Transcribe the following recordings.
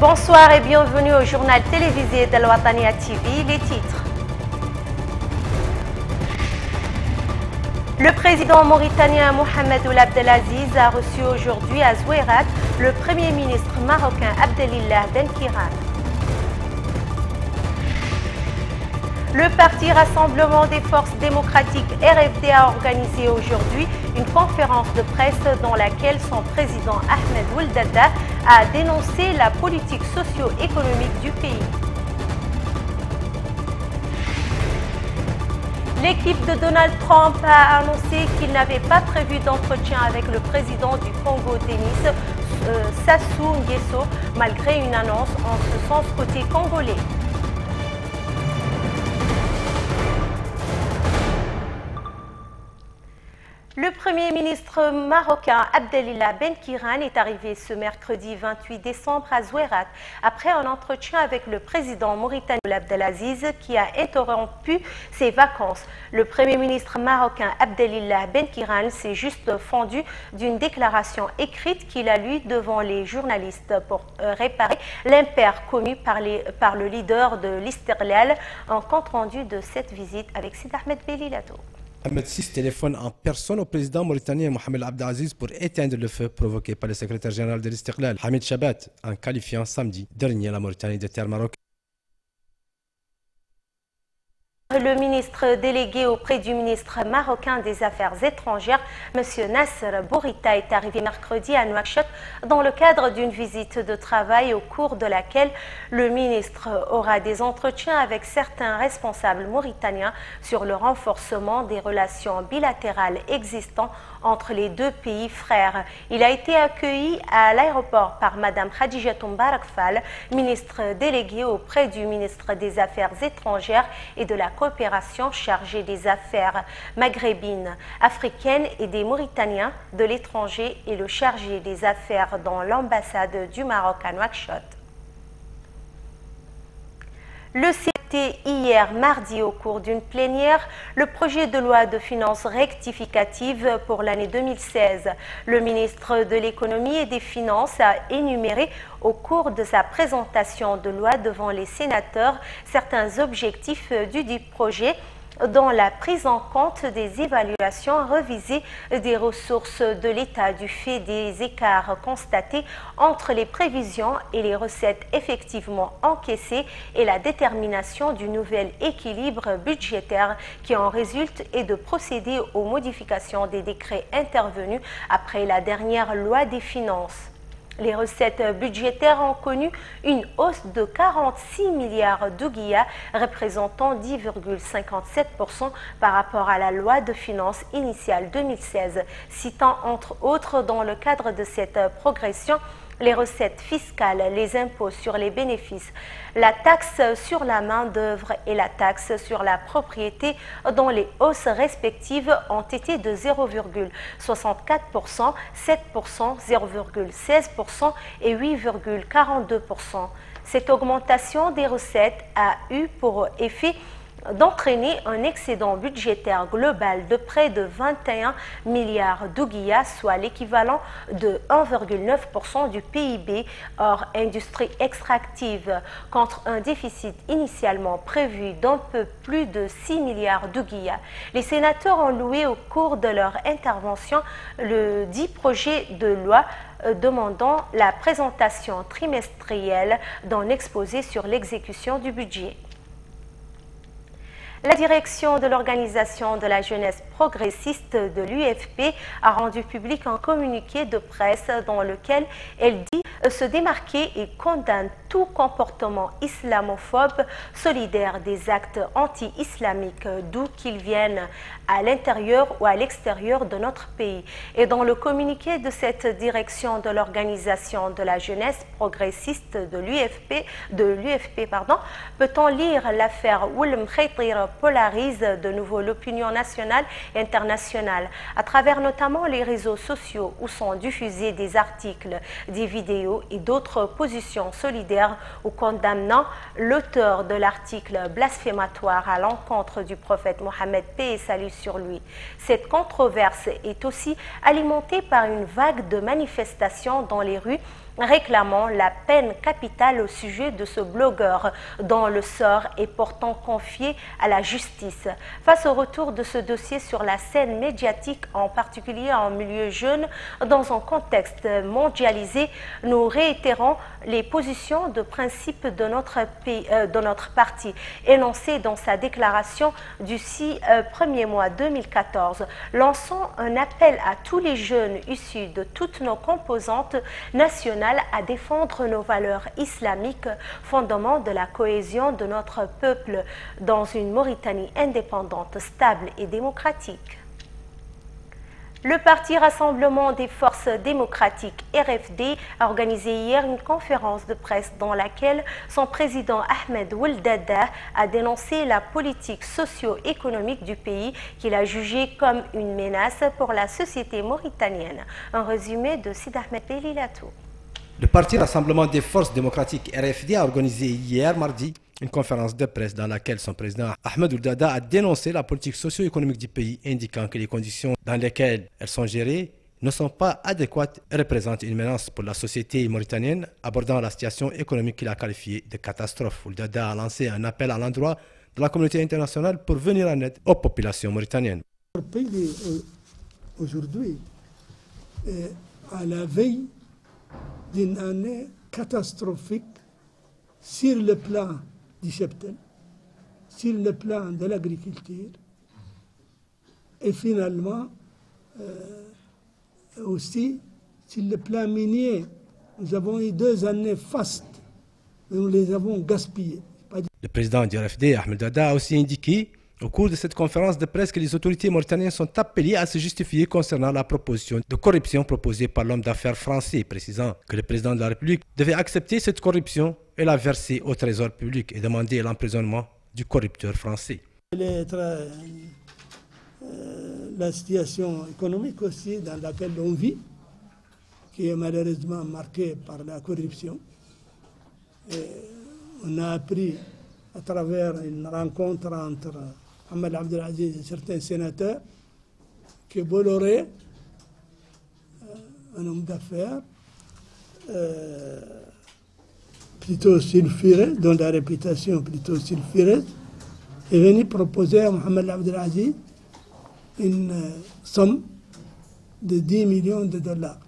Bonsoir et bienvenue au journal télévisé de l'Ouattania TV. Les titres. Le président mauritanien Mohamed Ould Abdelaziz a reçu aujourd'hui à Zouérat le premier ministre marocain Abdelillah Benkiran. Le parti Rassemblement des Forces Démocratiques RFD a organisé aujourd'hui une conférence de presse dans laquelle son président Ahmed Ould Daddah a dénoncé la politique socio-économique du pays. L'équipe de Donald Trump a annoncé qu'il n'avait pas prévu d'entretien avec le président du Congo, Denis Sassou Nguesso, malgré une annonce en ce sens côté congolais. Le Premier ministre marocain Abdelillah Benkiran est arrivé ce mercredi 28 décembre à Zouérat après un entretien avec le président mauritanien Ould Abdelaziz qui a interrompu ses vacances. Le Premier ministre marocain Abdelillah Benkiran s'est juste fendu d'une déclaration écrite qu'il a lue devant les journalistes pour réparer l'impair commis par le leader de l'Istiqlal. Un compte rendu de cette visite avec Sid Ahmed Belilato. Ahmed VI téléphone en personne au président mauritanien Mohamed Ould Abdelaziz pour éteindre le feu provoqué par le secrétaire général de l'Istiqlal, Hamid Chabat, en qualifiant samedi dernier la Mauritanie de terre marocaine. Le ministre délégué auprès du ministre marocain des Affaires étrangères, M. Nasser Bourita, est arrivé mercredi à Nouakchott dans le cadre d'une visite de travail au cours de laquelle le ministre aura des entretiens avec certains responsables mauritaniens sur le renforcement des relations bilatérales existantes entre les deux pays frères. Il a été accueilli à l'aéroport par Mme Khadijatou Mbarak Fall, ministre déléguée auprès du ministre des Affaires étrangères et de la coopération chargée des affaires maghrébines, africaines et des Mauritaniens de l'étranger et le chargé des affaires dans l'ambassade du Maroc à Nouakchott. Le CT hier mardi au cours d'une plénière le projet de loi de finances rectificative pour l'année 2016. Le ministre de l'économie et des finances a énuméré au cours de sa présentation de loi devant les sénateurs certains objectifs du dit projet, dont la prise en compte des évaluations revisées des ressources de l'État du fait des écarts constatés entre les prévisions et les recettes effectivement encaissées et la détermination du nouvel équilibre budgétaire qui en résulte et de procéder aux modifications des décrets intervenus après la dernière loi des finances. Les recettes budgétaires ont connu une hausse de 46 milliards d'ouguiyas, représentant 10,57% par rapport à la loi de finances initiale 2016, citant entre autres dans le cadre de cette progression les recettes fiscales, les impôts sur les bénéfices, la taxe sur la main-d'œuvre et la taxe sur la propriété, dont les hausses respectives ont été de 0,64%, 7%, 0,16% et 8,42%. Cette augmentation des recettes a eu pour effet d'entraîner un excédent budgétaire global de près de 21 milliards d'ouguiyas, soit l'équivalent de 1,9% du PIB hors industrie extractive, contre un déficit initialement prévu d'un peu plus de 6 milliards d'ouguiyas. Les sénateurs ont loué au cours de leur intervention le dit projet de loi demandant la présentation trimestrielle d'un exposé sur l'exécution du budget. La direction de l'Organisation de la jeunesse progressiste de l'UFP a rendu public un communiqué de presse dans lequel elle dit se démarquer et condamne tout comportement islamophobe solidaire des actes anti-islamiques d'où qu'ils viennent, à l'intérieur ou à l'extérieur de notre pays. Et dans le communiqué de cette direction de l'Organisation de la jeunesse progressiste de l'UFP, peut-on lire l'affaire Ould Khaytir polarise de nouveau l'opinion nationale et internationale à travers notamment les réseaux sociaux où sont diffusés des articles, des vidéos et d'autres positions solidaires ou condamnant l'auteur de l'article blasphématoire à l'encontre du prophète Mohammed, paix et salut sur lui. Cette controverse est aussi alimentée par une vague de manifestations dans les rues réclamant la peine capitale au sujet de ce blogueur dont le sort est pourtant confié à la justice. Face au retour de ce dossier sur la scène médiatique, en particulier en milieu jeune, dans un contexte mondialisé, nous réitérons les positions de principe de notre parti, énoncées dans sa déclaration du 6 premier mois 2014, lançant un appel à tous les jeunes issus de toutes nos composantes nationales à défendre nos valeurs islamiques, fondement de la cohésion de notre peuple dans une Mauritanie indépendante, stable et démocratique. Le Parti Rassemblement des Forces Démocratiques, RFD, a organisé hier une conférence de presse dans laquelle son président Ahmed Ould Daddah a dénoncé la politique socio-économique du pays qu'il a jugée comme une menace pour la société mauritanienne. Un résumé de Sid Ahmed Belilatou. Le Parti Rassemblement des Forces Démocratiques, RFD, a organisé hier mardi une conférence de presse dans laquelle son président Ahmed Ould Daddah a dénoncé la politique socio-économique du pays, indiquant que les conditions dans lesquelles elles sont gérées ne sont pas adéquates et représentent une menace pour la société mauritanienne, abordant la situation économique qu'il a qualifiée de catastrophe. Ould Daddah a lancé un appel à l'endroit de la communauté internationale pour venir en aide aux populations mauritaniennes. Notre pays aujourd'hui est à la veille d'une année catastrophique sur le plan du cheptel, sur le plan de l'agriculture et finalement aussi sur le plan minier. Nous avons eu 2 années fastes, mais nous les avons gaspillées. Le président du RFD, Ahmed Daddah, a aussi indiqué au cours de cette conférence de presse que les autorités mauritaniennes sont appelées à se justifier concernant la proposition de corruption proposée par l'homme d'affaires français, précisant que le président de la République devait accepter cette corruption et la verser au trésor public et demander l'emprisonnement du corrupteur français. La situation économique aussi dans laquelle on vit, qui est malheureusement marquée par la corruption. Et on a appris à travers une rencontre entre Mohamed Abdelaziz et certains sénateurs que Bolloré, un homme d'affaires, plutôt sulfuré, dont la réputation plutôt sulfureuse, est venu proposer à Mohamed Abdelaziz une somme de 10 millions de dollars.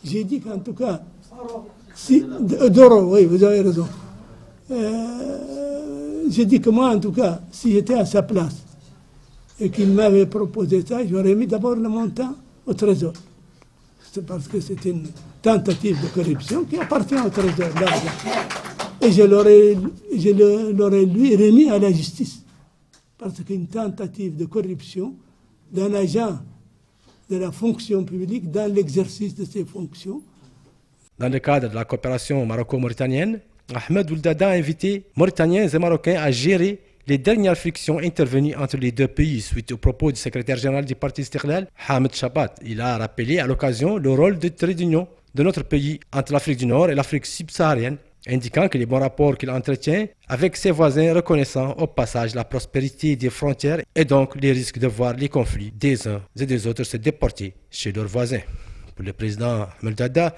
J'ai dit qu'en tout cas, d'euros, oui, vous avez raison. J'ai dit que moi, en tout cas, si j'étais à sa place et qu'il m'avait proposé ça, j'aurais mis d'abord le montant au trésor. C'est parce que c'est une tentative de corruption qui appartient au trésor. Et je l'aurais lui remis à la justice. Parce qu'une tentative de corruption d'un agent de la fonction publique dans l'exercice de ses fonctions. Dans le cadre de la coopération maroco-mauritanienne, Ahmed Ould Daddah a invité Mauritaniens et Marocains à gérer les dernières frictions intervenues entre les deux pays suite aux propos du secrétaire général du Parti Istiqlal, Hamid Chabat. Il a rappelé à l'occasion le rôle de trait d'union de notre pays entre l'Afrique du Nord et l'Afrique subsaharienne, indiquant que les bons rapports qu'il entretient avec ses voisins, reconnaissant au passage la prospérité des frontières et donc les risques de voir les conflits des uns et des autres se déporter chez leurs voisins. Pour le président Ahmed Daddah,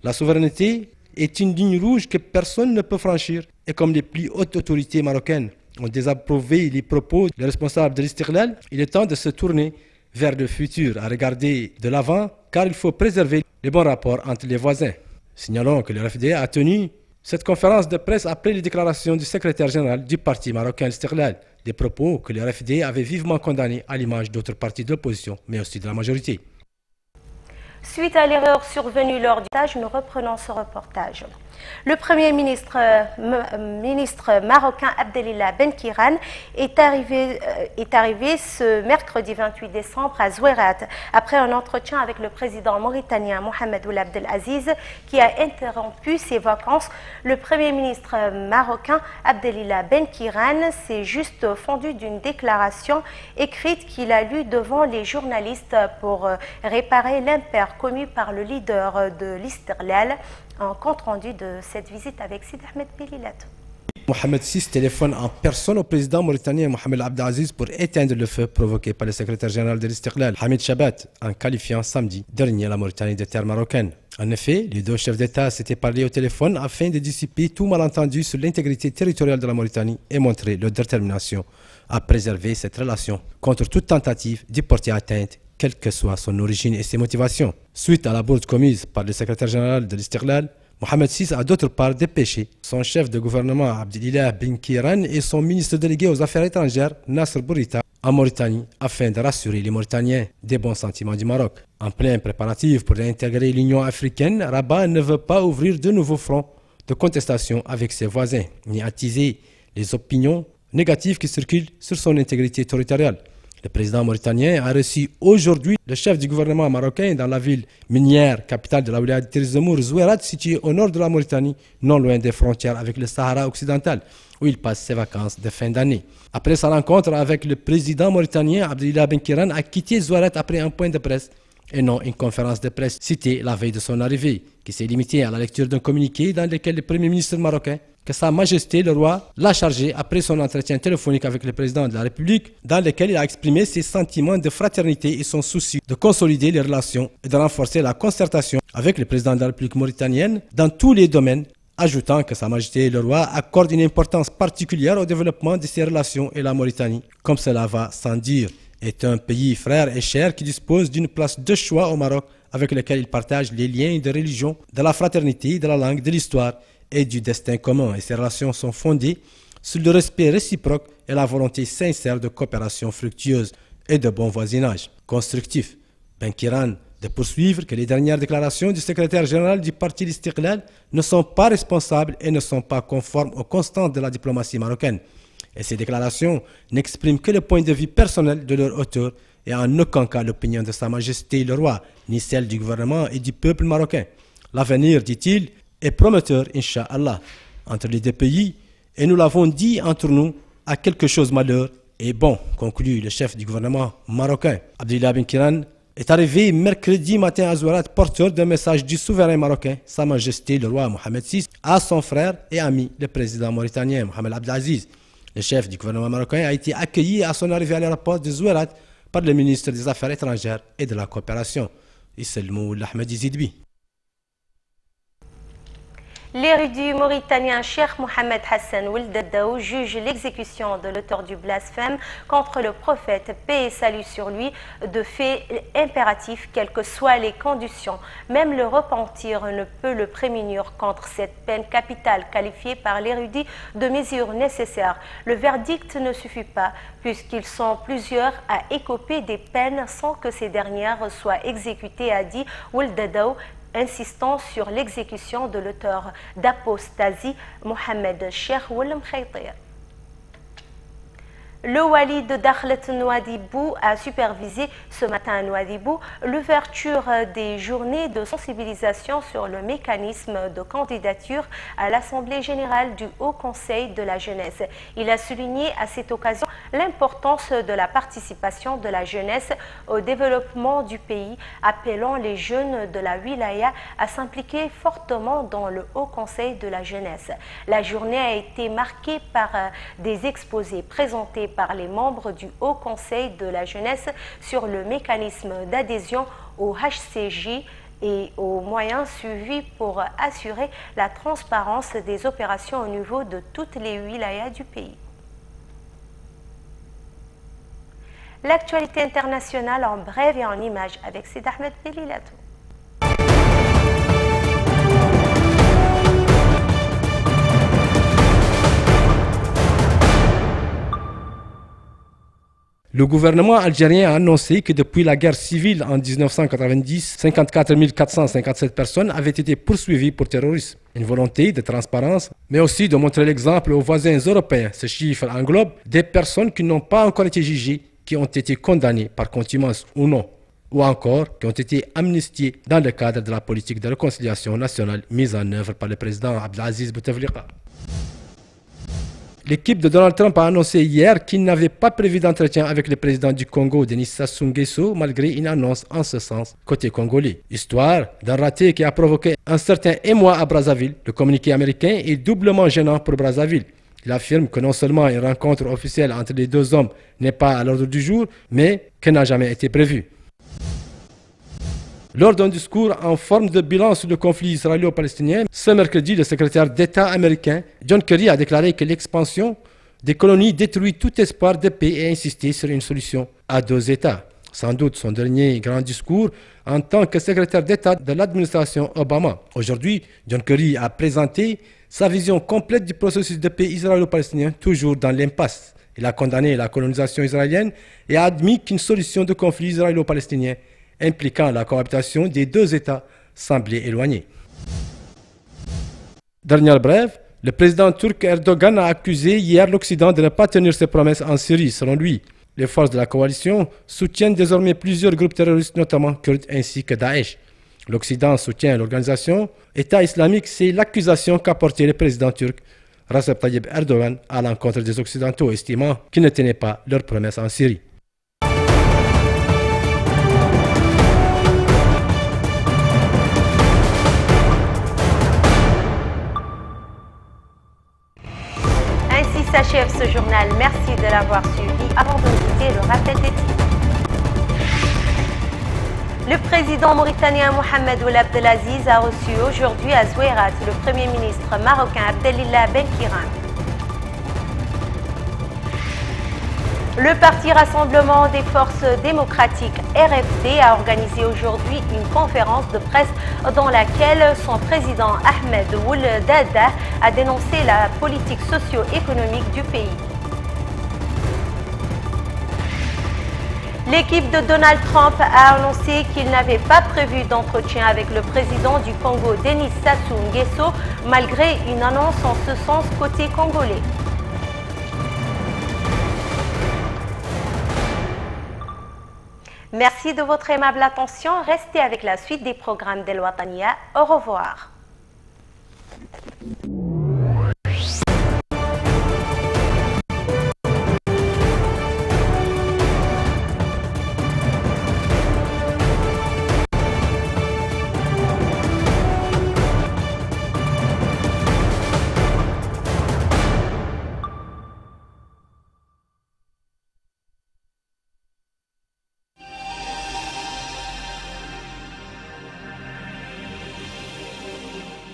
la souveraineté est une ligne rouge que personne ne peut franchir. Et comme les plus hautes autorités marocaines ont désapprouvé les propos des responsables de l'Istiqlal, il est temps de se tourner vers le futur, à regarder de l'avant, car il faut préserver les bons rapports entre les voisins. Signalons que le RFD a tenu cette conférence de presse après les déclarations du secrétaire général du parti marocain Istiqlal, des propos que le RFD avait vivement condamnés à l'image d'autres partis d'opposition, mais aussi de la majorité. Suite à l'erreur survenue lors du montage, nous reprenons ce reportage. Le Premier ministre marocain Abdelillah Benkiran est arrivé ce mercredi 28 décembre à Zouérat après un entretien avec le président mauritanien Mohamed Ould Abdelaziz qui a interrompu ses vacances. Le Premier ministre marocain Abdelillah Benkiran s'est juste fendu d'une déclaration écrite qu'il a lue devant les journalistes pour réparer l'impair commis par le leader de l'Istiqlal. Un compte rendu de cette visite avec Sid Ahmed Belilatou. Mohamed VI téléphone en personne au président mauritanien Mohamed Abdelaziz pour éteindre le feu provoqué par le secrétaire général de l'Istiqlal, Hamid Chabat, en qualifiant samedi dernier la Mauritanie de terre marocaine. En effet, les deux chefs d'État s'étaient parlé au téléphone afin de dissiper tout malentendu sur l'intégrité territoriale de la Mauritanie et montrer leur détermination à préserver cette relation contre toute tentative d'y porter atteinte, quelle que soit son origine et ses motivations. Suite à la bourde commise par le secrétaire général de l'Istiqlal, Mohamed VI a d'autre part dépêché son chef de gouvernement Abdelilah Benkiran et son ministre délégué aux affaires étrangères Nasser Bourita en Mauritanie afin de rassurer les Mauritaniens des bons sentiments du Maroc. En plein préparatif pour réintégrer l'Union africaine, Rabat ne veut pas ouvrir de nouveaux fronts de contestation avec ses voisins, ni attiser les opinions négatives qui circulent sur son intégrité territoriale. Le président mauritanien a reçu aujourd'hui le chef du gouvernement marocain dans la ville minière, capitale de la wilaya de Tirzimour, Zouerat, située au nord de la Mauritanie, non loin des frontières avec le Sahara occidental, où il passe ses vacances de fin d'année. Après sa rencontre avec le président mauritanien, Abdelilah Benkiran a quitté Zouerat après un point de presse et non une conférence de presse citée la veille de son arrivée, qui s'est limitée à la lecture d'un communiqué dans lequel le premier ministre marocain, que Sa Majesté le roi l'a chargé après son entretien téléphonique avec le président de la République, dans lequel il a exprimé ses sentiments de fraternité et son souci de consolider les relations et de renforcer la concertation avec le président de la République mauritanienne dans tous les domaines, ajoutant que Sa Majesté le roi accorde une importance particulière au développement de ses relations et la Mauritanie, comme cela va sans dire, est un pays frère et cher qui dispose d'une place de choix au Maroc avec lequel il partage les liens de religion, de la fraternité, de la langue, de l'histoire et du destin commun. Et ces relations sont fondées sur le respect réciproque et la volonté sincère de coopération fructueuse et de bon voisinage constructif. Benkiran de poursuivre que les dernières déclarations du secrétaire général du parti l'Istiqlal ne sont pas responsables et ne sont pas conformes aux constantes de la diplomatie marocaine. Et ces déclarations n'expriment que le point de vue personnel de leur auteur et en aucun cas l'opinion de Sa Majesté le roi, ni celle du gouvernement et du peuple marocain. L'avenir, dit-il, est prometteur, Inch'Allah, entre les deux pays, et nous l'avons dit entre nous, à quelque chose malheur et bon, conclut le chef du gouvernement marocain. Abdelilah Benkiran est arrivé mercredi matin à Zouerat, porteur d'un message du souverain marocain, Sa Majesté le roi Mohamed VI, à son frère et ami, le président mauritanien Mohamed Abdelaziz. Le chef du gouvernement marocain a été accueilli à son arrivée à l'aéroport de Zouerat par le ministre des Affaires étrangères et de la coopération, Isselmou Ahmedi Zidbi. L'érudit mauritanien Cheikh Mohamed Hassan Ould Daddaou juge l'exécution de l'auteur du blasphème contre le prophète, paix et salut sur lui, de fait impératif, quelles que soient les conditions. Même le repentir ne peut le prémunir contre cette peine capitale qualifiée par l'érudit de mesure nécessaire. Le verdict ne suffit pas, puisqu'ils sont plusieurs à écoper des peines sans que ces dernières soient exécutées, a dit Ould Daddaou, insistant sur l'exécution de l'auteur d'apostasie, Mohamed Cheikh Ouelm Khaytir. Le wali de Dakhlet Nouadhibou a supervisé ce matin à Nouadhibou l'ouverture des journées de sensibilisation sur le mécanisme de candidature à l'Assemblée générale du Haut Conseil de la jeunesse. Il a souligné à cette occasion l'importance de la participation de la jeunesse au développement du pays, appelant les jeunes de la wilaya à s'impliquer fortement dans le Haut Conseil de la jeunesse. La journée a été marquée par des exposés présentés par les membres du Haut Conseil de la jeunesse sur le mécanisme d'adhésion au HCJ et aux moyens suivis pour assurer la transparence des opérations au niveau de toutes les wilayas du pays. L'actualité internationale en bref et en images avec Sid Ahmed Belilatou. Le gouvernement algérien a annoncé que depuis la guerre civile en 1990, 54 457 personnes avaient été poursuivies pour terrorisme. Une volonté de transparence, mais aussi de montrer l'exemple aux voisins européens. Ce chiffre englobe des personnes qui n'ont pas encore été jugées, qui ont été condamnées par contumace ou non, ou encore qui ont été amnistiées dans le cadre de la politique de réconciliation nationale mise en œuvre par le président Abdelaziz Bouteflika. L'équipe de Donald Trump a annoncé hier qu'il n'avait pas prévu d'entretien avec le président du Congo, Denis Sassou Nguesso, malgré une annonce en ce sens côté congolais. Histoire d'un raté qui a provoqué un certain émoi à Brazzaville. Le communiqué américain est doublement gênant pour Brazzaville, Il affirme que non seulement une rencontre officielle entre les deux hommes n'est pas à l'ordre du jour, mais qu'elle n'a jamais été prévue. Lors d'un discours en forme de bilan sur le conflit israélo-palestinien, ce mercredi, le secrétaire d'État américain John Kerry a déclaré que l'expansion des colonies détruit tout espoir de paix et a insisté sur une solution à deux États. Sans doute son dernier grand discours en tant que secrétaire d'État de l'administration Obama. Aujourd'hui, John Kerry a présenté sa vision complète du processus de paix israélo-palestinien, toujours dans l'impasse. Il a condamné la colonisation israélienne et a admis qu'une solution de conflit israélo-palestinien impliquant la cohabitation des deux États semblait éloignée. Dernière brève, le président turc Erdogan a accusé hier l'Occident de ne pas tenir ses promesses en Syrie. Selon lui, les forces de la coalition soutiennent désormais plusieurs groupes terroristes, notamment kurdes ainsi que Daesh. L'Occident soutient l'organisation État islamique, c'est l'accusation qu'a portée le président turc Recep Tayyip Erdogan à l'encontre des Occidentaux, estimant qu'ils ne tenaient pas leurs promesses en Syrie. Ainsi s'achève ce journal. Merci de l'avoir suivi. Avant de quitter, le rappel des titres. Le président mauritanien Mohamed Ould Abdelaziz a reçu aujourd'hui à Zouérat le Premier ministre marocain Abdelillah Benkiran. Le Parti Rassemblement des Forces Démocratiques RFD a organisé aujourd'hui une conférence de presse dans laquelle son président Ahmed Ould Daddah a dénoncé la politique socio-économique du pays. L'équipe de Donald Trump a annoncé qu'il n'avait pas prévu d'entretien avec le président du Congo, Denis Sassou Nguesso, malgré une annonce en ce sens côté congolais. Merci de votre aimable attention. Restez avec la suite des programmes d'El Watania. Au revoir.